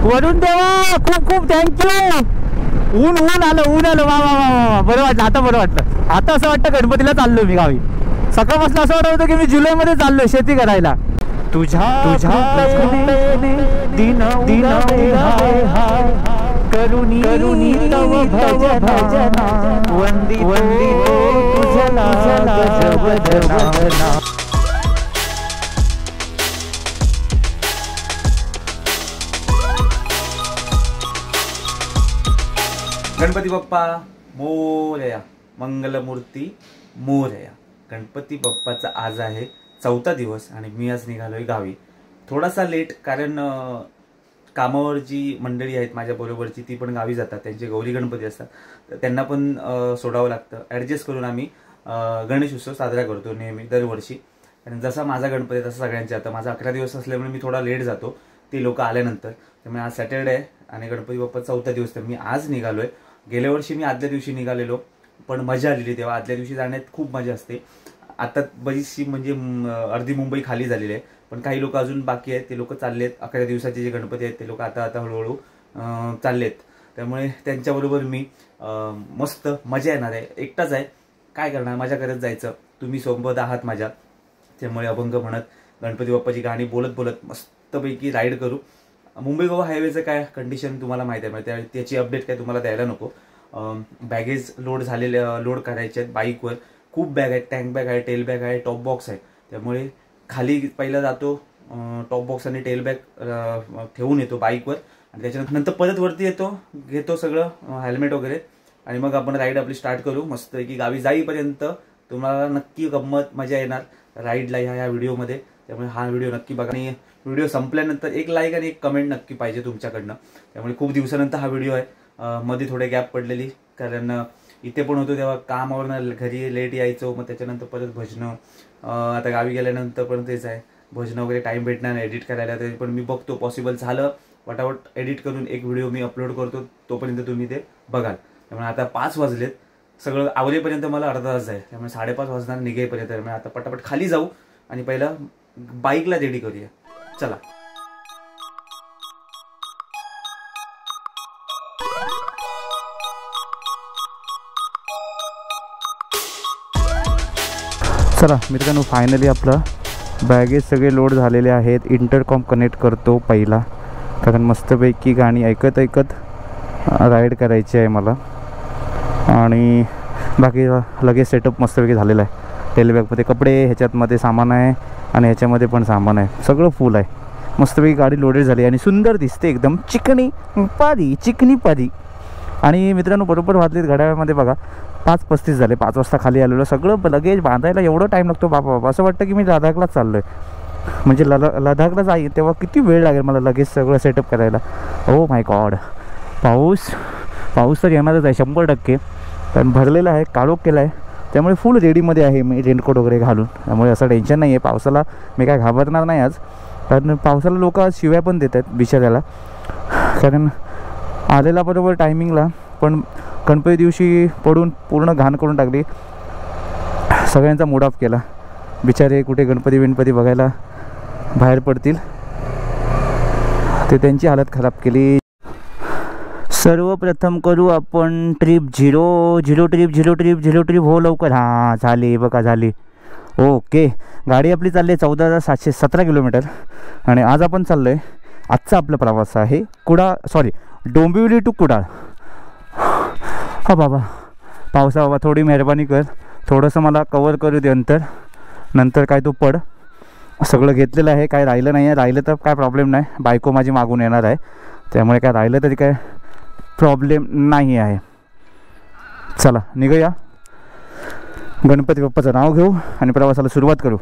वरुण देवा खूप खूप थँक्यू. ऊन आलं वा वा वा. बरं वाटलं आता, बरं वाटलं आता. असं वाटतं गणपतीला चाललो मी गावी. सकाळपासून असं वाटत होतं की मी जुलैमध्ये चाललोय शेती करायला. तुझ्या दिन करुणी तव भजना वंदितो तुझला गजवदना. गणपती बाप्पा मोरया, मंगलमूर्ती मोरया. गणपती बाप्पाचा आज आहे 4था दिवस आणि मी आज निघालोय गावी. थोडासा लेट, कारण कामावर जी मंडळी आहेत माझ्या बरोबरची ती पण गावी जातात. त्यांचे गौरी गणपती असतात, तर त्यांना पण सोडावं लागतं. ॲडजस्ट करून आम्ही गणेश उत्सव साजरा करतो नेहमी दरवर्षी. आणि जसा माझा गणपती तसा सगळ्यांचे. आता माझा 11 दिवस असल्यामुळे मी थोडा लेट जातो ते लोक आल्यानंतर. त्यामुळे आज सॅटर्डे आहे आणि गणपती बाप्पा 4था दिवस. तर मी आज निघालोय. गेल्या वर्षी मी आदल्या दिवशी निघालेलो, पण मजा आलेली तेव्हा. आदल्या दिवशी जाण्यात खूप मजा असते. आता बरीचशी म्हणजे अर्धी मुंबई खाली झालेली आहे, पण काही लोक अजून बाकी आहेत. ते लोक चाललेत. 11 दिवसाचे जे गणपती आहेत ते लोक आता हळूहळू चाललेत. त्यामुळे त्यांच्याबरोबर मी मस्त मजा येणार आहे. एकटाच आहे, काय करणार, मजा करत जायचं. तुम्ही सोबत आहात माझ्या, त्यामुळे अभंग म्हणत गणपती बाप्पाची गाणी बोलत बोलत मस्तपैकी राईड करू. मुंबई गोवा हायवेचं काय कंडिशन तुम्हाला माहिती आहे, म्हणजे त्याची अपडेट काय तुम्हाला द्यायला नको. बॅगेज लोड करायचे आहेत बाईकवर. खूप बॅग आहेत, टँक बॅग आहे, टेल बॅग आहे, टॉप बॉक्स आहे. त्यामुळे खाली पहिला जातो, टॉप बॉक्स आणि टेल बॅग ठेवून येतो बाईकवर आणि त्याच्यानंतर परत वरती येतो, घेतो सगळं हेल्मेट वगैरे आणि मग आपण राईड आपली स्टार्ट करू. मस्त की गावी जाईपर्यंत तुम्हाला नक्की गंमत मजा येणार राईडला ह्या व्हिडिओमध्ये. त्यामुळे हा व्हिडिओ नक्की बघा आणि व्हिडिओ संपल्यानंतर एक लाईक आणि एक कमेंट नक्की पाहिजे तुमच्याकडनं. त्यामुळे खूप दिवसानंतर हा व्हिडिओ आहे. मध्ये थोडे गॅप पडलेली, कारण इथे पण होतो तेव्हा कामावरनं घरी लेट यायचो. मग त्याच्यानंतर परत भजनं, आता गावी गेल्यानंतर पण तेच आहे, भजनं वगैरे टाईम भेटणार नाही एडिट करायला. तरी पण मी बघतो पॉसिबल झालं फटाफट एडिट करून एक व्हिडिओ मी अपलोड करतो, तोपर्यंत तुम्ही ते बघाल. त्यामुळे आता 5 वाजलेत, सगळं आवरेपर्यंत मला अर्धा तास आहे. त्यामुळे 5:30 वाजणार निघेपर्यंत. त्यामुळे आता पटापट खाली जाऊ आणि पहिलं बाईकला रेडी करूया. चला. चला मित्रांनो, फायनली आपलं बॅगेज सगळे लोड झालेले आहेत. इंटरकॉम कनेक्ट करतो पहिला, कारण मस्तपैकी गाणी ऐकत राईड करायची आहे मला. आणि बाकी लगेच सेटअप मस्तपैकी झालेला आहे. टेलबॅगमध्ये कपडे, ह्याच्यातमध्ये सामान आहे आणि ह्याच्यामध्ये पण सामान आहे. सगळं फुल आहे. मस्तपैकी गाडी लोडेड झाली आणि सुंदर दिसते एकदम. चिकनी पारी. आणि मित्रांनो बरोबर वाजलेत घड्याळामध्ये बघा 5:35 झाले. 5 वाजता खाली आलेलो. सगळं लगेच बांधायला एवढं टाईम लागतो बाबा. असं वाटतं की मी लडाखलाच चाललो आहे. म्हणजे लडाखला जाईल तेव्हा किती वेळ लागेल मला लगेच सगळं सेटअप करायला. Oh my God. पाऊस तर येणारच आहे 100%. कारण भरलेला आहे, काळोख केला आहे. त्यामुळे फुल रेडीमध्ये आहे मी, रेनकोट वगैरे घालून. त्यामुळे असं टेन्शन नाही आहे. पावसाला मी काय घाबरणार नाही आज. कारण पावसाला लोक आज शिव्या पण देत आहेत बिचाऱ्याला, कारण आलेला बरोबर टायमिंगला, पण गणपती दिवशी पडून पूर्ण घाण करून टाकली. सगळ्यांचा मूड ऑफ केला. बिचारे कुठे गणपती बघायला बाहेर पडतील ते त्यांची हालत खराब केली. सर्वप्रथम करू आपण ट्रिप झिरो ट्रिप. हो लवकर. हां झाली बघा, झाली. ओके. गाडी आपली चालली आहे 14,717 किलोमीटर. आणि आज आपण चाललो आहे, आजचा आपला प्रवास आहे डोंबिवली टू कुडाळ. हा बाबा पावसा बाबा थोडी मेहरबानी कर, थोडंसं मला कवर करू दे. नंतर काय तू पड. सगळं घेतलेलं आहे, काय राहिलं नाही आहे. राहिलं तर काय प्रॉब्लेम नाही, बायको माझी मागून येणार आहे. त्यामुळे काय राहिलं तरी काय प्रॉब्लेम नाही आहे. चला निघूया. गणपती बाप्पाचं नाव घेऊ आणि प्रवासाला सुरुवात करू.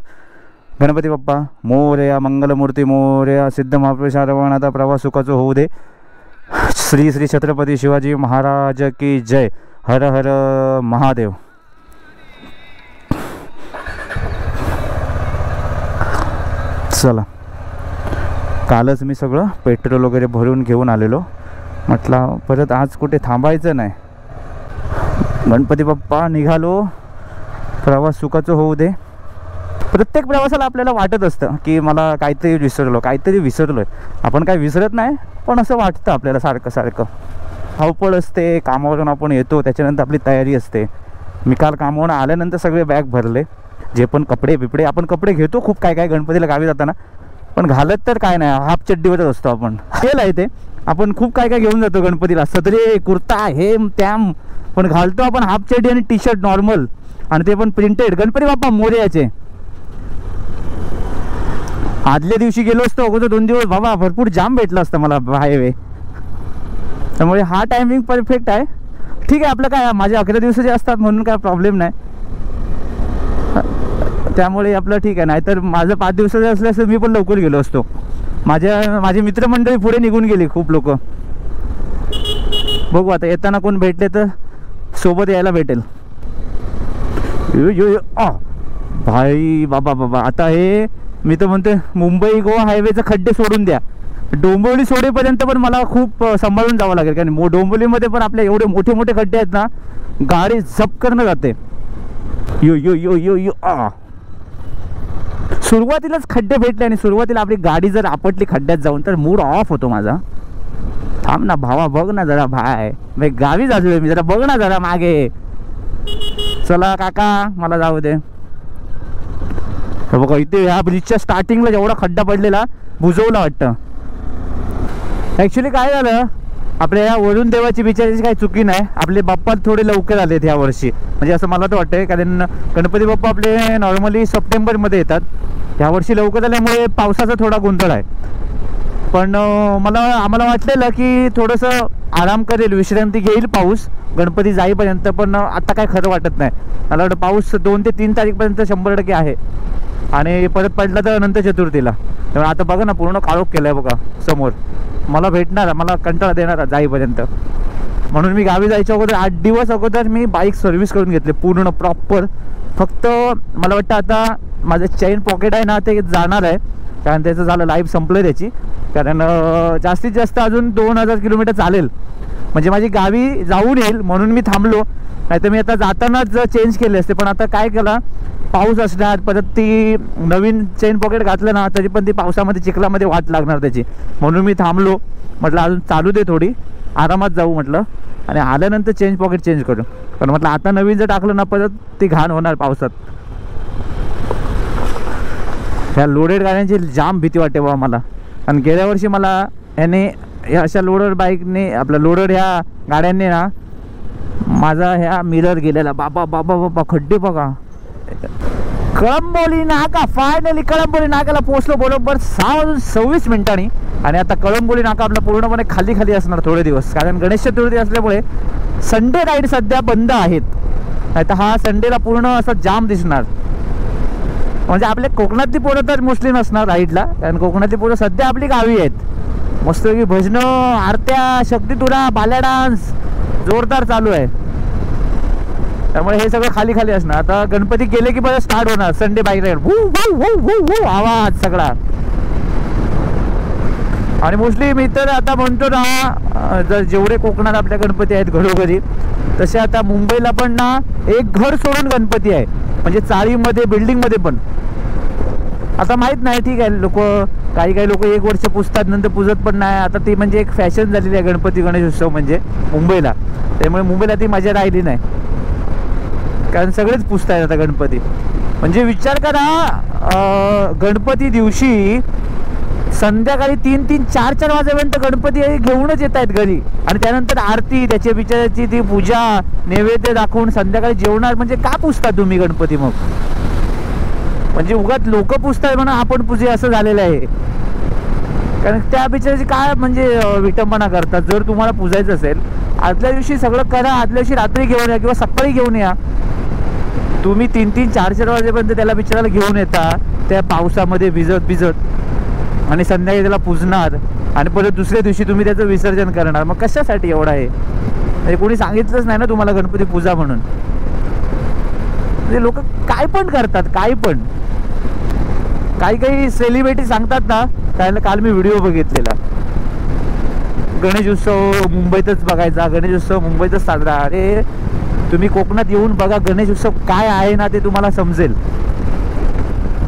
गणपती बाप्पा मोरया, मंगलमूर्ती मोरया, सिद्ध महापुरुष आता प्रवास सुखाचं होऊ दे. श्री श्री छत्रपती शिवाजी महाराज की जय. हर हर महादेव. चला. कालच मी सगळं पेट्रोल वगैरे भरून घेऊन आलेलो. म्हटलं परत आज कुठे थांबायचं नाही. गणपती बाप्पा निघालो, प्रवास सुखाचं होऊ दे. प्रत्येक प्रवासाला आपल्याला वाटत असतं की मला काहीतरी विसरलो आहे. आपण काय विसरत नाही, पण असं वाटतं आपल्याला सारखं सारखं. धावपळ असते, कामावरून आपण येतो, त्याच्यानंतर आपली तयारी असते. मी काल कामावरून आल्यानंतर सगळे बॅग भरले, जे पण कपडे आपण कपडे घेतो खूप काय काय गणपतीला गावी जाताना, पण घालत तर काय नाही, हाफ चड्डीवरच असतो आपण. तेल आहे ते, आपण खूप काय काय घेऊन जातो गणपतीला, सदरे, कुर्ता, हेम त्याम, पण घालतो आपण हाफ चड्डी आणि टी शर्ट नॉर्मल, आणि ते पण प्रिंटेड. गणपती बाप्पा मोरयाचे. आदल्या दिवशी गेलो असतो अगोदर 2 दिवस बाबा भरपूर जाम भेटला असतं मला हायवे, त्यामुळे हा टायमिंग परफेक्ट आहे. ठीक आहे, आपलं काय माझे 11 दिवसाचे असतात म्हणून काय प्रॉब्लेम नाही, त्यामुळे आपलं ठीक आहे. नाहीतर माझं 5 दिवसाचं असलं असतं मी पण लवकर गेलो असतो. माझी मित्रमंडळी पुढे निघून गेली खूप लोक. बघू आता येताना कोण भेटले तर सोबत यायला भेटेल. भाई बाबा आता हे मी तर म्हणते मुंबई गोवा हायवेचे खड्डे सोडून द्या, डोंबिवली सोडेपर्यंत पण मला खूप सांभाळून जावं लागेल, कारण डोंबिवलीमध्ये पण आपल्या एवढे मोठे मोठे खड्डे आहेत ना, गाडी झप करणं जाते. सुरुवातीलाच खड्डे भेटले आणि सुरुवातीला आपली गाडी जर आपटली खड्ड्यात जाऊन तर मूड ऑफ होतो माझा. थांब ना भावा, बघ ना जरा, भाई गावी जातोय मी, जरा बघ ना जरा मागे. चला काका मला जाऊ दे. बघा इथे ह्या ब्रिजच्या स्टार्टिंगला जेवढा खड्डा पडलेला बुजवला वाटतं. ॲक्च्युली काय झालं, आपल्या या वरुण देवाची बिचाराची काही चुकी नाही, आपले बाप्पा थोडे लवकर आलेत ह्या वर्षी, म्हणजे असं मला तर वाटतंय, कारण गणपती बाप्पा आपले नॉर्मली सप्टेंबरमध्ये येतात. ह्या वर्षी लवकर आल्यामुळे पावसाचा थोडा गोंधळ आहे, पण आम्हाला वाटलेलं की थोडंसं आराम करेल, विश्रांती घेईल पाऊस गणपती जाईपर्यंत, पण आता काय खरं वाटत नाही. मला वाटतं पाऊस 2 ते 3 तारीखपर्यंत 100% आहे, आणि परत पडला तर अनंत चतुर्थीला. त्यामुळे आता बघा ना पूर्ण काळोख केलं आहे बघा समोर. मला कंटाळा देणार जाईपर्यंत, म्हणून मी गावी जायच्या अगोदर 8 दिवस अगोदर मी बाईक सर्व्हिस करून घेतली पूर्ण प्रॉपर. फक्त मला वाटतं आता माझं चेन पॉकेट आहे ना ते जाणार आहे, कारण त्याचं झालं लाईफ संपलं त्याची, कारण जास्तीत जास्त अजून 2000 किलोमीटर चालेल, म्हणजे माझी गावी जाऊन येईल म्हणून मी थांबलो. नाही तर मी आता जातानाच चेंज केले असते, पण आता काय केलं, पाऊस असणार, परत ती नवीन चेन पॉकेट घातलं ना तरी पण ती पावसामध्ये चिखलामध्ये वाट लागणार त्याची, म्हणून मी थांबलो. म्हटलं अजून चालू दे, थोडी आरामात जाऊ म्हटलं, आणि आल्यानंतर चेंज पॉकेट चेंज करू, पण म्हटलं आता नवीन जर टाकलं ना परत ती घाण होणार पावसात. ह्या लोडेड गाड्यांची जाम भीती वाटते बाबा मला, आणि गेल्या वर्षी मला ह्याने ह्या अशा लोडेड बाईकने आपल्या लोडेड ह्या गाड्यांनी ना माझा ह्या मिरर गेलेला. बाबा बाबा बाबा खड्डे बघा. कळंबोली नाका, फायनली कळंबोली नाक्याला पोहोचलो बरोबर 6:26 मिनिटांनी, आणि आता कळंबोली नाका आपला पूर्णपणे खाली खाली असणार थोडे दिवस, कारण गणेश चतुर्थी असल्यामुळे संडे राईड सध्या बंद आहेत. नाही तर हा संडेला पूर्ण असं जाम दिसणार. म्हणजे आपल्या कोकणातली पोरं तर मोस्टली नसणार राईडला, कारण कोकणातली पोरं सध्या आपली गावी आहेत. मस्तपैकी भजनं, आरत्या, शक्तितुरा, बाल्या डान्स जोरदार चालू आहे, त्यामुळे हे सगळं खाली खाली असणार. आता गणपती गेले की बरं स्टार्ट होणार संडे बाईक राईड, आवाज सगळा. आणि मोस्टली मी तर आता म्हणतो ना, जर जेवढे कोकणात आपल्या गणपती आहेत घरोघरी, तसे आता मुंबईला पण ना एक घर सोडून गणपती आहे, म्हणजे चाळीमध्ये, बिल्डिंगमध्ये पण. आता माहीत नाही, ठीक आहे, काही लोक 1 वर्ष पुजतात नंतर पुजत पण नाही. आता ती म्हणजे एक फॅशन झालेली आहे गणपती गणेश उत्सव म्हणजे मुंबईला, त्यामुळे मुंबईला ती मजा राहिली नाही, कारण सगळेच पुजतायत आता गणपती. म्हणजे विचार करा, गणपती दिवशी संध्याकाळी 3-3, 4-4 वाजेपर्यंत गणपती घेऊनच येत आहेत घरी, आणि त्यानंतर आरती, त्याच्या बिचाराची ती पूजा, नैवेद्य दाखवून संध्याकाळी जेवणार. म्हणजे का पुजता तुम्ही गणपती मग? म्हणजे उगाच लोक पुजताय म्हणून आपण पूजे असं झालेलं आहे, कारण त्या बिचाराची काय म्हणजे विटंबना करतात. जर तुम्हाला पूजायचं असेल आदल्या दिवशी सगळं करा, आदल्या दिवशी रात्री घेऊन या किंवा सकाळी घेऊन या. तुम्ही 3-3, 4-4 वाजेपर्यंत त्याला बिचाराला घेऊन येता त्या पावसामध्ये भिजत, आणि संध्याकाळी त्याला पूजणार, आणि परत दुसऱ्या दिवशी तुम्ही त्याचं विसर्जन करणार. मग कशासाठी एवढा आहे? म्हणजे कोणी सांगितलंच नाही ना तुम्हाला गणपती पूजा म्हणून. म्हणजे लोक काय पण करतात, काही सेलिब्रिटी सांगतात ना. काल मी व्हिडिओ बघितलेला, गणेश उत्सव मुंबईतच बघायचा, गणेश उत्सव मुंबईतच साजरा. अरे तुम्ही कोकणात येऊन बघा गणेश उत्सव काय आहे ना, ते तुम्हाला समजेल.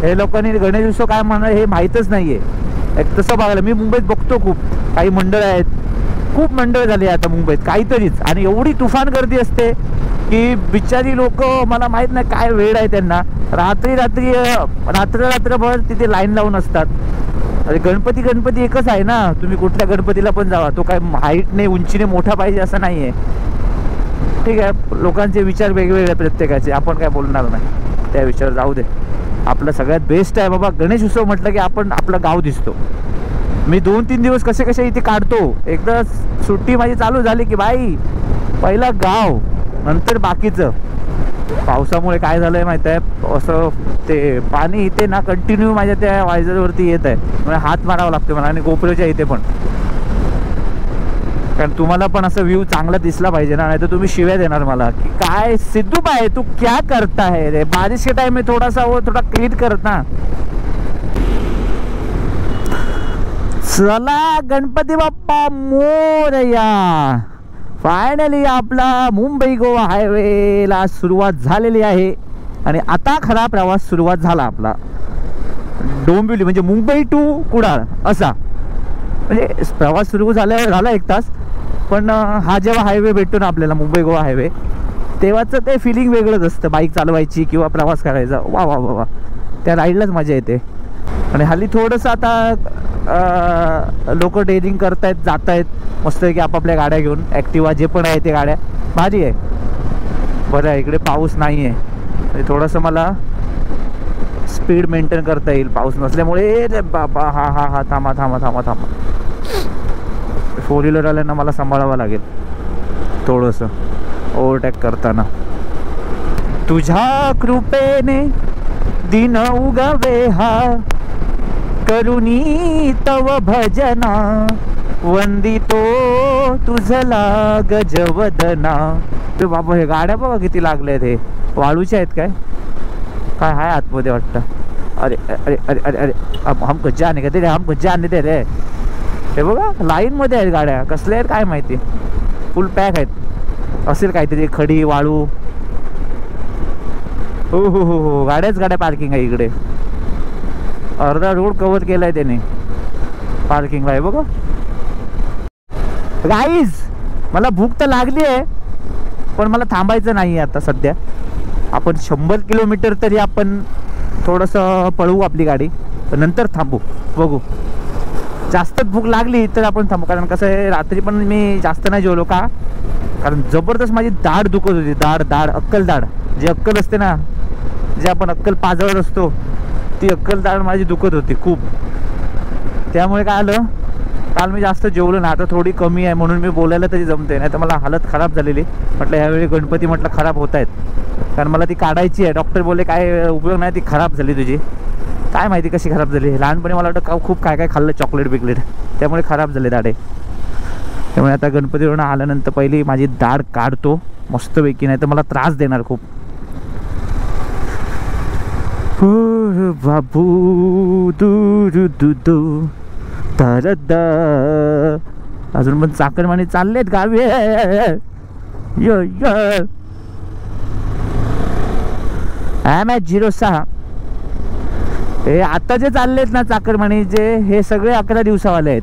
हे लोकांनी गणेश उत्सव काय म्हणणार हे माहीतच नाही आहे. एक तसं बघायला मी मुंबईत बघतो खूप काही मंडळ आहेत, खूप मंडळ झाली आता मुंबईत काहीतरीच, आणि एवढी तुफान गर्दी असते की बिचारी लोक, मला माहीत नाही काय वेळ आहे त्यांना, रात्रभर तिथे लाईन लावून असतात. अरे गणपती एकच आहे ना, तुम्ही कुठल्या गणपतीला पण जावा, तो काय हाईटने उंचीने मोठा पाहिजे असं नाही आहे. ठीक आहे, लोकांचे विचार वेगवेगळे प्रत्येकाचे, आपण काय बोलणार नाही त्या विचारावर, जाऊ दे. आपलं सगळ्यात बेस्ट आहे बाबा गणेश उत्सव म्हटलं की आपण आपलं गाव दिसतो. मी 2-3 दिवस कसे इथे काढतो. एकदा सुट्टी माझी चालू झाली की बाई पहिला गाव, नंतर बाकीचं. पावसामुळे काय झालं आहे माहीत आहे, असं ते पाणी इथे ना कंटिन्यू माझ्या त्या वायझरवरती येत आहे, म्हणजे हात मारावा लागतो मला, आणि गोप्रोच्या इथे पण, कारण तुम्हाला पण असं व्ह्यू चांगला दिसला पाहिजे ना, नाही तर तुम्ही शिव्या देणार मला की काय सिद्धू भाई तू क्या करता है रे, बारिश के टाइम में थोड़ा क्लीन करना. चला गणपती बाप्पा मोरया. फायनली आपला मुंबई गोवा हायवेला सुरुवात झालेली आहे, आणि आता खरा प्रवास सुरुवात झाला आपला. डोंबिवली म्हणजे मुंबई टू कुडाळ असा, म्हणजे प्रवास सुरू झाला 1 तास. पण हा जेव्हा हायवे भेटतो ना आपल्याला, मुंबई गोवा हायवे, तेव्हाचं ते फिलिंग वेगळंच असतं बाईक चालवायची किंवा प्रवास करायचा. वा वा वा वा, त्या राईडलाच मजा येते. आणि हल्ली थोडंसं आता लोक डेअरिंग करतायत, जात आहेत मस्त की आपापल्या गाड्या घेऊन, ॲक्टिवा जे पण आहे ते गाड्या भारी आहे. बरं आहे, इकडे पाऊस नाही आहे, म्हणजे थोडंसं मला स्पीड मेंटेन करता येईल पाऊस नसल्यामुळे. रे बाबा, हा थांबा. 4 व्हीलरवाल्यांना मला सांभाळावं लागेल थोडंसं ओव्हरटेक करताना. तुझ्या कृपेने दिन उगवे हा, करुणी तव भजना, वंदितो तुझला गजवदना. ते बाबा हे गाड्या बघा किती लागल्या, हे वाळूच्या आहेत काय आहे आतमध्ये वाटतं. अरे अरे अरे अरे अरे हमको जाने का दे रे, हमको जाने दे रे. हे बघा लाईनमध्ये आहेत गाड्या, कसल्या आहेत काय माहिती, फुल पॅक आहेत. असेल काहीतरी खडी वाळू. हो गाड्या पार्किंग आहे इकडे. अर्धा रोड कव्हर केलाय त्याने पार्किंगला आहे बघा. गाईज मला भूक तर लागली आहे, पण मला थांबायचं नाही आहे आता सध्या. आपण 100 किलोमीटर तरी आपण थोडंसं पळवू आपली गाडी, पण नंतर थांबू, बघू. जास्तच भूक लागली तर आपण थांबू, कारण कसं आहे रात्री पण मी जास्त नाही जेवलो का, कारण जबरदस्त माझी दाढ दुखत होती. दाढ अक्कल दाढ, जी अक्कल असते ना, जे आपण अक्कल पाजवत असतो, ती अक्कल दाढ माझी दुखत होती खूप. त्यामुळे काय आलं, काल मी जास्त जेवलो ना, आता थोडी कमी आहे म्हणून मी बोलायला तरी जमते, नाही तर मला हालत खराब झालेली. म्हटलं ह्यावेळी गणपती म्हटलं खराब होत आहेत, कारण मला ती काढायची आहे. डॉक्टर बोलले काय उपयोग नाही, ती खराब झाली तुझी. काय माहिती कशी खराब झाली, लहानपणी मला वाटतं खूप काय खाल्लं, चॉकलेट बिकलेट, त्यामुळे खराब झाले दाढे. त्यामुळे आता गणपतीवरून आल्यानंतर पहिली माझी दाढ काढतो मस्तपैकी, नाही तर मला त्रास देणार खूप. बाबू दू अजून पण चाकरमानी चाललेत गावी. MS06 हे आता जे चाललेत ना चाकरमानी, जे हे सगळे 11 दिवसावाले आहेत.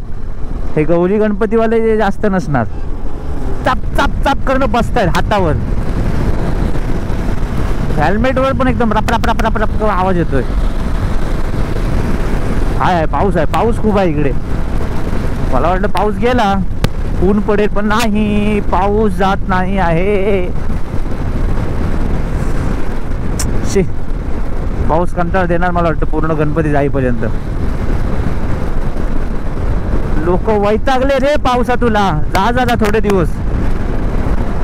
हे गौरी गणपतीवाले जे जास्त नसणार, चाप करणं बसतायत हातावर. हेल्मेटवर पण एकदम रप आवाज येतोय. आहे पाऊस खूप आहे इकडे. मला वाटलं पाऊस गेला, ऊन पडेल, पण नाही, पाऊस जात नाही आहे. पाऊस कंटाळा देणार मला वाटतं पूर्ण गणपती जाईपर्यंत. लोक वैतागले रे पावसा, तुला जा थोडे दिवस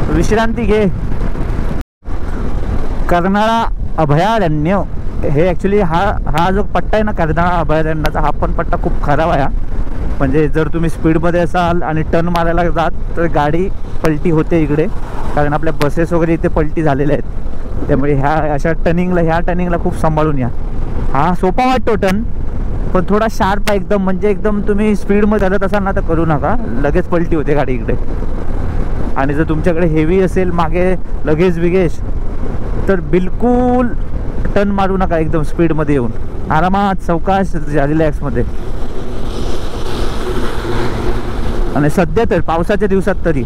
विश्रांती घे. कर्नाळा अभयारण्य हे ॲक्च्युली हा जो पट्टा आहे ना कर्नाळा अभयारण्याचा, हा पण पट्टा खूप खराब आहे. म्हणजे जर तुम्ही स्पीडमध्ये असाल आणि टर्न मारायला जात तर गाडी पलटी होते इकडे, कारण आपल्या बसेस वगैरे इथे पलटी झालेल्या आहेत. त्यामुळे ह्या टर्निंगला खूप सांभाळून या. हा सोपा वाटतो टर्न, पण थोडा शार्प आहे एकदम. म्हणजे एकदम तुम्ही स्पीडमध्ये चालत असाल ना तर करू नका, लगेच पलटी होते गाडी इकडे. आणि जर तुमच्याकडे हेवी असेल मागे लगेच तर बिलकुल टर्न मारू नका एकदम स्पीडमध्ये येऊन, आरामात सावकाश रिलॅक्समध्ये. आणि सध्या तर पावसाच्या दिवसात तरी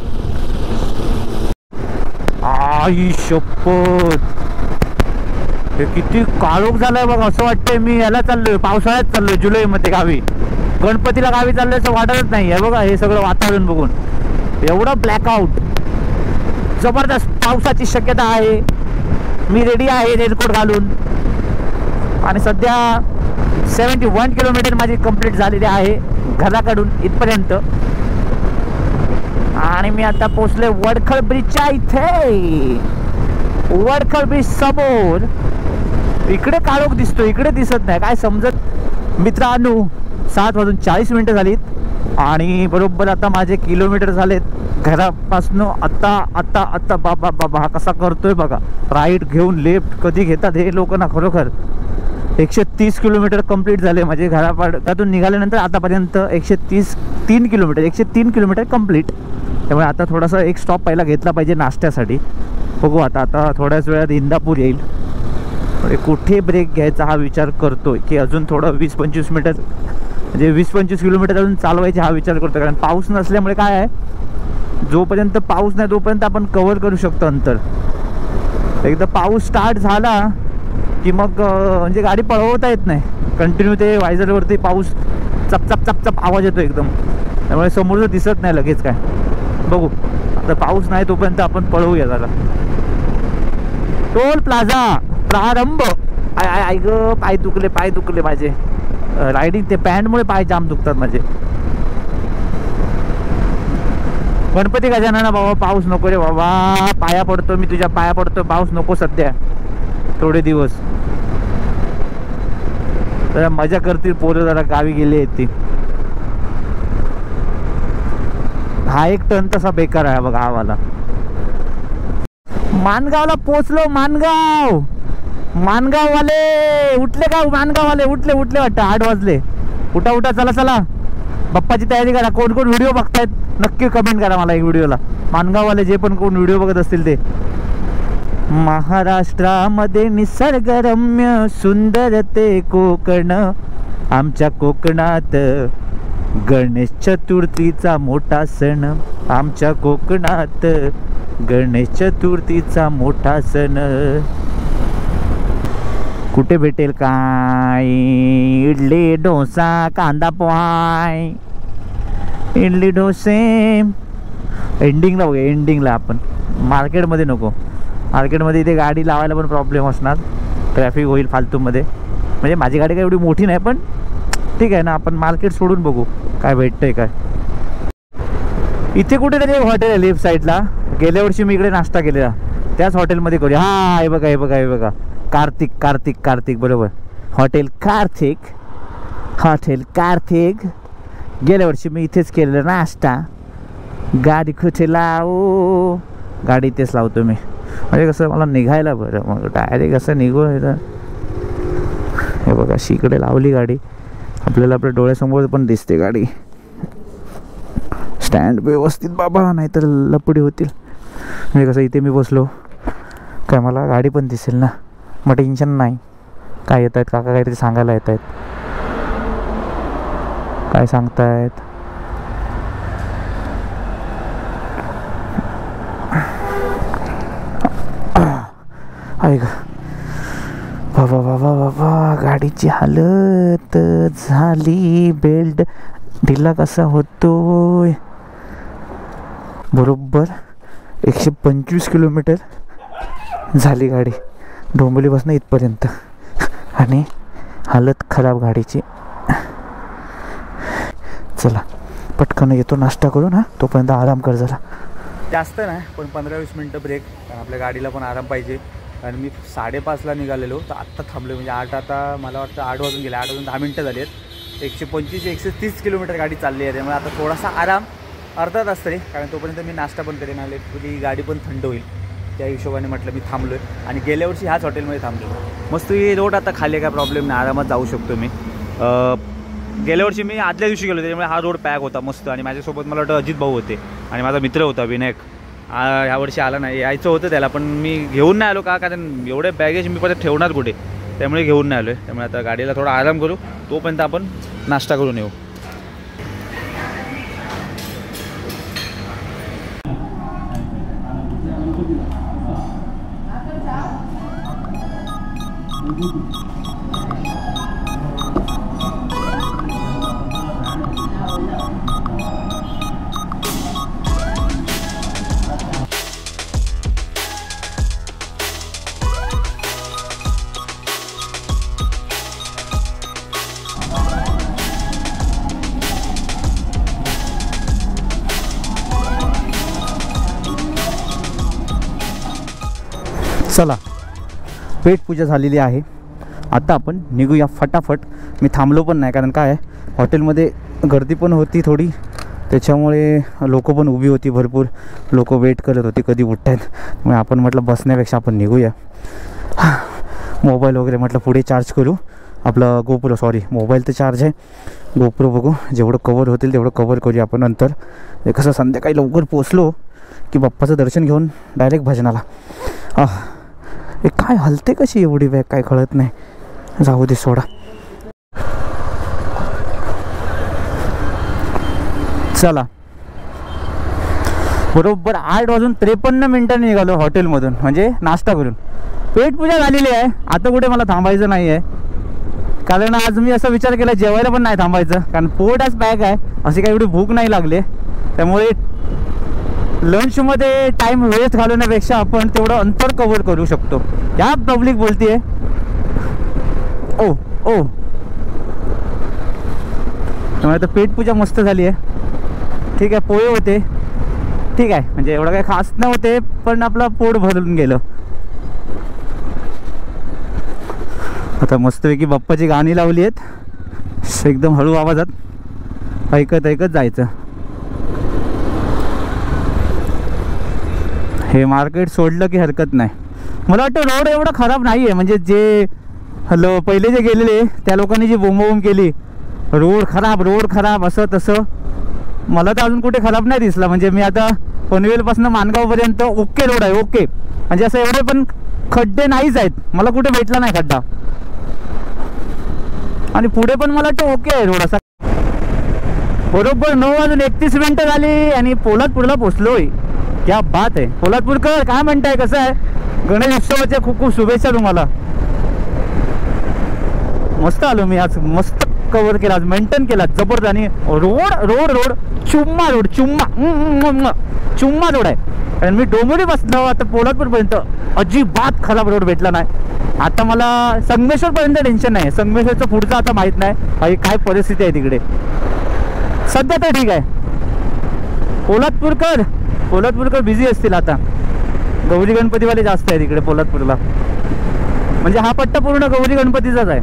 आई शपथ, हे किती काळोख झालाय बघा. असं वाटतंय मी याला चाललोय, पावसाळ्यात चाललोय, जुलैमध्ये गावी. गणपतीला गावी चाललोय असं वाटतच नाही आहे बघा. हे सगळं वातावरण बघून एवढं ब्लॅकआउट, जबरदस्त पावसाची शक्यता आहे. मी रेडी आहे रेनकोट घालून. आणि सध्या 71 किलोमीटर माझी कंप्लीट झालेली आहे घराकडून इथपर्यंत. आणि मी आता पोचले वडखळ ब्रिजच्या इथे. वडखळ ब्रिज समोर इकडे काळोख दिसतो, इकडे दिसत नाही, काय समजत. मित्रांनो 7:40 झालीत आणि बरोबर आता माझे किलोमीटर झालेत घरापासून. आता बाबा बाबा कसा करतोय बघा. राईट घेऊन लेफ्ट कधी घेतात हे लोक ना, खरोखर. 130 किलोमीटर कंप्लीट झाले माझे घरापासून निघाल्यानंतर आतापर्यंत. 103 किलोमीटर कंप्लीट. त्यामुळे आता थोडासा एक स्टॉप पहिला घेतला पाहिजे नाश्त्यासाठी. बघू आता थोड्याच वेळात इंदापूर येईल. कुठे ब्रेक घ्यायचा हा विचार करतोय की अजून थोडं 20-25 मीटर, म्हणजे 20-25 किलोमीटर अजून चालवायचे हा विचार करतो. कारण पाऊस नसल्यामुळे काय आहे, जोपर्यंत पाऊस नाही तोपर्यंत आपण कव्हर करू शकतो अंतर. एकदा पाऊस स्टार्ट झाला की मग म्हणजे गाडी पळवता येत नाही. कंटिन्यू ते वायझरवरती पाऊस चप आवाज येतो एकदम. त्यामुळे समोरचं दिसत नाही लगेच काय. बघू आता पाऊस नाही तोपर्यंत आपण पळवूया जरा. टोल प्लाझा प्रारंभ. आय ग, पाय दुखले माझे. रायडिंग ते पॅन्टमुळे पाय जाम दुखतात माझे. गणपती गजानना बाबा पाऊस नको रे बाबा, पाया पडतो मी तुझ्या, पाया पडतो. पाऊस नको सध्या थोडे दिवस. जरा मजा करतील पोरं, जरा गावी गेले आहेत ती. हा एक टर्न तसा बेकार आहे बघा आम्हाला. मानगावला पोचलो. मानगाववाले उठले का? मानगाववाले उठले वाटतं. 8 वाजले. उठा चला बाप्पाची तयारी करा. कोण व्हिडिओ बघतायत नक्की कमेंट करा मला एक व्हिडिओला. मानगाववाले जे पण कोण व्हिडिओ बघत असतील ते. महाराष्ट्रामध्ये निसर्गरम्य सुंदर ते कोकण. आमच्या कोकणात गणेश चतुर्थीचा मोठा सण. आमच्या कोकणात गणेश चतुर्थीचा मोठा सण. कुठे भेटेल काय? इडली डोसा कांदा पोहाय. इडली डोसे एंडिंगला बघूया. एंडिंगला आपण मार्केटमध्ये नको. मार्केटमध्ये इथे गाडी लावायला पण प्रॉब्लेम असणार. ट्रॅफिक होईल फालतूमध्ये. म्हणजे माझी गाडी काय एवढी मोठी नाही पण ठीक आहे ना. आपण मार्केट सोडून बघू काय भेटतंय काय. इथे कुठेतरी एक हॉटेल आहे लेफ्ट साईडला. गेल्या वर्षी मी इकडे नाश्ता केलेला, त्याच हॉटेलमध्ये करूया. हा हे बघा कार्तिक बरोबर. हॉटेल कार्तिक. गेल्या वर्षी मी इथेच केलेला नाश्ता. गाडी कुठे लावू? गाडी इथेच लावतो मी. म्हणजे कसं मला निघायला बरं, मग डायरेक्ट कसं निघू. हे बघा इकडे लावली गाडी. आपल्याला आपल्या डोळ्यासमोर पण दिसते गाडी. स्टँड व्यवस्थित बाबा, नाहीतर लपडी होतील. म्हणजे कसं इथे मी बसलो काय मला गाडी पण दिसेल ना, मग टेन्शन नाही. काय येत आहेत काका, काहीतरी सांगायला येत आहेत. काय सांगतायत? ऐक बाबा गाडीची हालत झाली. बेल्ट ढिला कसा होतोय. बरोबर 125 किलोमीटर झाली गाडी डोंबिवलीपासून इथपर्यंत. आणि हालत खराब गाडीची. चला पटकन येतो नाश्ता करून. हा तोपर्यंत आराम कर जरा. जास्त नाही पण 15-20 मिनटं ब्रेक. कारण आपल्या गाडीला पण आराम पाहिजे. कारण मी 5:30ला निघालेलो तर आत्ता थांबलो. म्हणजे 8 आता मला वाटतं 8 वाजून गेले. 8 वाजून 10 मिनटं झाली आहेत. 125-130 किलोमीटर गाडी चालली आहे. त्यामुळे आता थोडासा आराम अर्धा तास तरी. कारण तोपर्यंत मी नाश्ता पण करेन. आले तुझी गाडी पण थंड होईल. त्या हिशोबाने म्हटलं मी थांबलो आहे. आणि गेल्या वर्षी ह्याच हॉटेलमध्ये थांबलो. मस्त ही रोड आता खाली काय प्रॉब्लेम नाही, आरामात जाऊ शकतो मी. गेल्या वर्षी मी आदल्या दिवशी गेलो त्यामुळे हा रोड पॅक होता मस्त. आणि माझ्यासोबत मला वाटतं अजित भाऊ होते आणि माझा मित्र होता विनायक. ह्यावर्षी आला नाही. यायचं होतं त्याला, पण मी घेऊन नाही आलो का, कारण एवढे बॅगेज मी परत ठेवणार कुठे, त्यामुळे घेऊन नाही आलो आहे. त्यामुळे आता गाडीला थोडा आराम करू, तोपर्यंत आपण नाश्ता करून येऊ. चला, पेट पूजा झालेली आहे. आता आपण निघूया फटाफट. मी थांबलो पण नाही, कारण काय आहे, हॉटेलमध्ये गर्दी पण होती थोडी, त्याच्यामुळे लोक पण उभी होती, भरपूर लोक वेट करत होती कधी उठत आहेत. मग आपण म्हटलं बसण्यापेक्षा आपण निघूया. मोबाईल वगैरे म्हटलं पुढे चार्ज करू. आपलं गोप्रो, सॉरी मोबाईल तर चार्ज आहे, गोप्रो बघू जेवढं कवर होतील तेवढं कवर करूया आपण नंतर. हे कसं संध्याकाळी लवकर पोचलो की बाप्पाचं दर्शन घेऊन डायरेक्ट भजनाला. हे काय हलते कशी एवढी बॅग, काय कळत नाही. जाऊ दे, सोडा. चला, बरोबर 8:53 निघालो हॉटेलमधून, म्हणजे नाश्ता करून. पेट पूजा झालेली आहे, आता कुठे मला थांबायचं नाही आहे. कारण आज मी असा विचार केला जेवायला पण नाही थांबायचं, कारण पोट आज पॅक आहे, अशी काही एवढी भूक नाही लागली. त्यामुळे लंचमध्ये टाईम वेस्ट घालवण्यापेक्षा आपण तेवढं अंतर कव्हर करू शकतो. क्या पब्लिक बोलतीये. ओ ओ त्यामुळे आता पेट पूजा मस्त झाली आहे. ठीक आहे, पोहे होते, ठीक आहे, म्हणजे एवढं काही खास नव्हते, पण आपलं पोट भरून गेलं. आता मस्तपैकी बाप्पाची गाणी लावली आहेत, एकदम हळू आवाजात ऐकत ऐकत जायचं. हे मार्केट सोडलं की हरकत नाही. मला वाटतं रोड एवढा खराब नाही आहे, म्हणजे जे पहिले जे गेलेले त्या लोकांनी जी बोंबाबोंब केली, रोड खराब असं तसं, मला तर अजून कुठे खराब नाही दिसला. म्हणजे मी आता पनवेलपासून माणगावपर्यंत ओके रोड आहे, ओके, म्हणजे असं एवढे पण खड्डे नाहीच आहेत, मला कुठे भेटला नाही खड्डा. आणि पुढे पण मला वाटतं ओके आहे रोड असा. बरोबर 9:31 झाली आणि पोलादपूरला पोचलोय. क्या बात आहे. पोलादपूरकर, काय म्हणताय, कसं आहे? गणेश उत्सवाच्या खूप खूप शुभेच्छा तुम्हाला. मस्त आलो मी आज, मस्त कव्हर केला, आज मेंटेन केला जबरदस्त. आणि रोड चुम्मा रोड आहे. आणि मी डोंबिवली बसलो आता पोलादपूरपर्यंत अजिबात खराब रोड भेटला नाही. आता मला संगमेश्वरपर्यंत टेन्शन नाही, संगमेश्वरचं पुढचं आता माहीत नाही काय परिस्थिती आहे तिकडे. सध्या तर ठीक आहे. पोलादपूरकर बिझी असतील आता, गौरी गणपतीवाले जास्त आहे तिकडे पोलादपूरला. म्हणजे हा पट्टा पूर्ण गौरी गणपतीचाच आहे.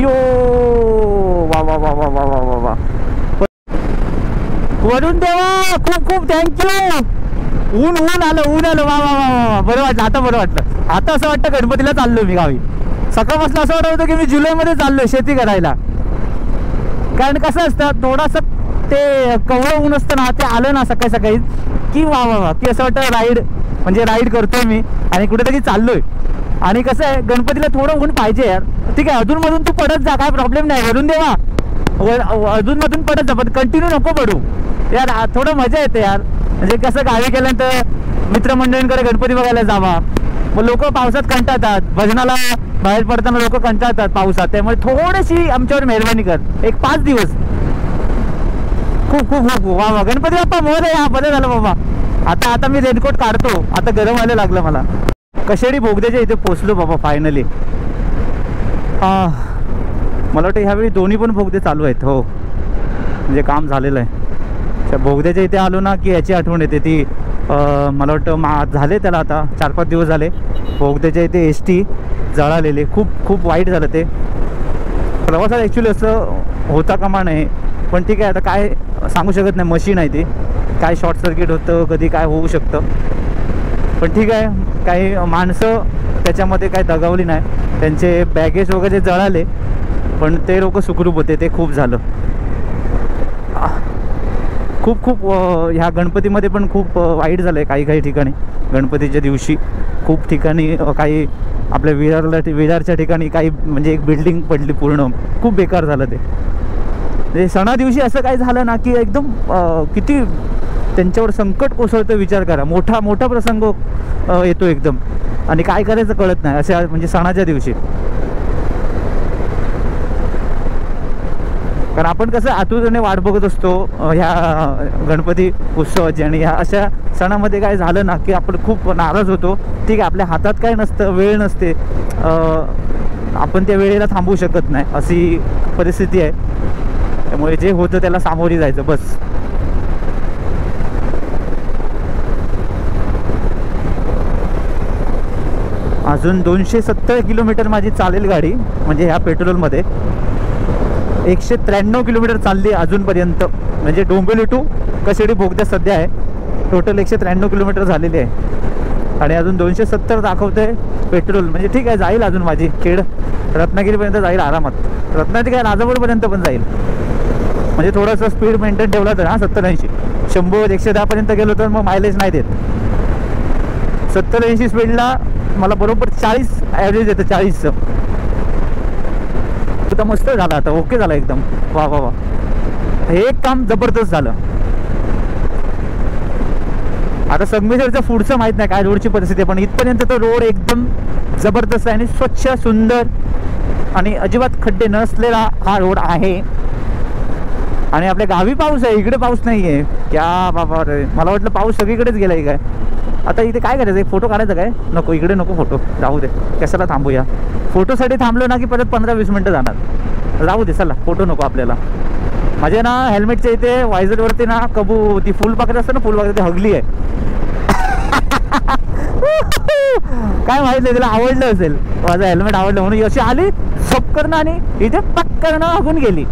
यो वा वा वा वा वा वा वा. वरून देवा खूप खूप थँक्यू. ऊन आलं वा वा वा. बरं वाटलं आता, बरं वाटलं आता. असं वाटतं गणपतीला चाललो मी गावी. सकाळपासून असं वाटत होतं की मी जुलैमध्ये चाललोय शेती करायला. कारण कसं असतं, थोडंसं ते कवळं ऊन असतं ना, ते आलं ना सकाळी की वा वा वा, की असं वाटतं राईड करतोय मी आणि कुठेतरी चाललोय. आणि कसं आहे, गणपतीला थोडं ऊन पाहिजे यार. ठीक आहे, अधूनमधून तू पडत जा, काय प्रॉब्लेम नाही. वरून देवा अधूनमधून पडत जा, पण कंटिन्यू नको पडू यार. थोडं मजा येते यार. म्हणजे कसं गावी गेल्यानंतर मित्रमंडळींकडे गणपती बघायला जावा, मग लोक पावसात कंटाळतात, भजनाला बाहेर पडताना लोक कंटाळतात पावसात. त्यामुळे थोडीशी आमच्यावर मेहरबानी कर, एक 5 दिवस. खूप खूप खूप वा वा. गणपती बाप्पा मोरया. बरं झालं बाबा, आता मी रेनकोट काढतो, आता गरम व्हायला लागलं मला. कशेडी बोगद्याच्या इथे पोचलो बाबा फायनली. मला वाटतं ह्यावेळी दोन्ही पण बोगदे चालू आहेत. हो, म्हणजे काम झालेलं आहे. त्या बोगद्याच्या इथे आलो ना की याची आठवण येते ती. मला वाटतं झाले त्याला आता 4-5 दिवस झाले. बोगद्याच्या इथे ST जळालेले, खूप वाईट झालं ते. प्रवासात ॲक्च्युली असं होता कामा नये, पण ठीक आहे, आता काय सांगू शकत नाही. मशीन आहे ती, काय शॉर्ट सर्किट होतं, कधी काय होऊ शकतं. पण ठीक आहे, काही माणसं त्याच्यामध्ये काय दगावली नाही. त्यांचे बॅगेज वगैरे जळाले, पण ते लोक सुखरूप होते, ते खूप झालं. खूप खूप ह्या गणपतीमध्ये पण खूप वाईट झालं आहे काही ठिकाणी. गणपतीच्या दिवशी खूप ठिकाणी काही आपल्या विरारच्या ठिकाणी काही म्हणजे एक बिल्डिंग पडली पूर्ण. खूप बेकार झालं ते. म्हणजे सणा दिवशी असं काही झालं ना की एकदम किती त्यांच्यावर संकट कोसळतं विचार करा. मोठा प्रसंग येतो एकदम आणि काय करायचं कळत नाही अशा म्हणजे सणाच्या दिवशी. कारण आपण कसं आतुरतेने वाट बघत असतो ह्या गणपती उत्सवाची आणि ह्या अशा सणामध्ये काय झालं ना की आपण खूप नाराज होतो. ठीक आहे, आपल्या हातात काय नसतं, वेळ नसते, आपण त्या वेळेला थांबवू शकत नाही, अशी परिस्थिती आहे. त्यामुळे जे होतं त्याला सामोरी जायचं बस. अजून 270 किलोमीटर माझी चालेल गाडी, म्हणजे ह्या पेट्रोलमध्ये 193 किलोमीटर चालली अजूनपर्यंत. म्हणजे डोंबिवली टू कशेडी बोगद्या सध्या आहे. टोटल 193 किलोमीटर झालेली आहे आणि अजून 270 दाखवते पेट्रोल. म्हणजे ठीक आहे, जाईल अजून माझी खेड रत्नागिरीपर्यंत जाईल आरामात. रत्नागिरी काय राजापूरपर्यंत पण जाईल. म्हणजे थोडंसं स्पीड मेंटेन ठेवला तर 70-80. 100-110 पर्यंत गेलो तर मग मायलेज नाही देत. 70-80 स्पीडला मला बरोबर 40 ॲव्हरेज येतं. 40चं तर मस्त झालं. आता ओके झालं एकदम. वा वा वा, हे एक काम जबरदस्त झालं. आता संगमेश्वरचं पुढचं माहीत नाही काय रोडची परिस्थिती आहे, पण इथपर्यंत तर रोड एकदम जबरदस्त आहे आणि स्वच्छ सुंदर आणि अजिबात खड्डे नसलेला हा रोड आहे. आणि आपल्या गावी पाऊस आहे, इकडे पाऊस नाही आहे. क्या बाबा रे, मला वाटलं पाऊस सगळीकडेच गेला आहे काय. आता इथे काय करायचं, एक फोटो काढायचा काय. नको, इकडे नको फोटो, जाऊ दे. कशाला थांबूया, फोटोसाठी थांबलो ना की परत 15-20 मिनटं जाणार. जाऊ दे, चला फोटो नको आपल्याला. माझ्या ना हेल्मेटच्या इथे वायझरवरती ना कबू ती फुलपाखरे असतं ना, फुलपाखरे हगली आहे. काय माहित नाही, तिला आवडलं असेल माझं हेल्मेट आवडलं म्हणून अशी आली झपकरणं आणि इथे पटकन हगून गेली.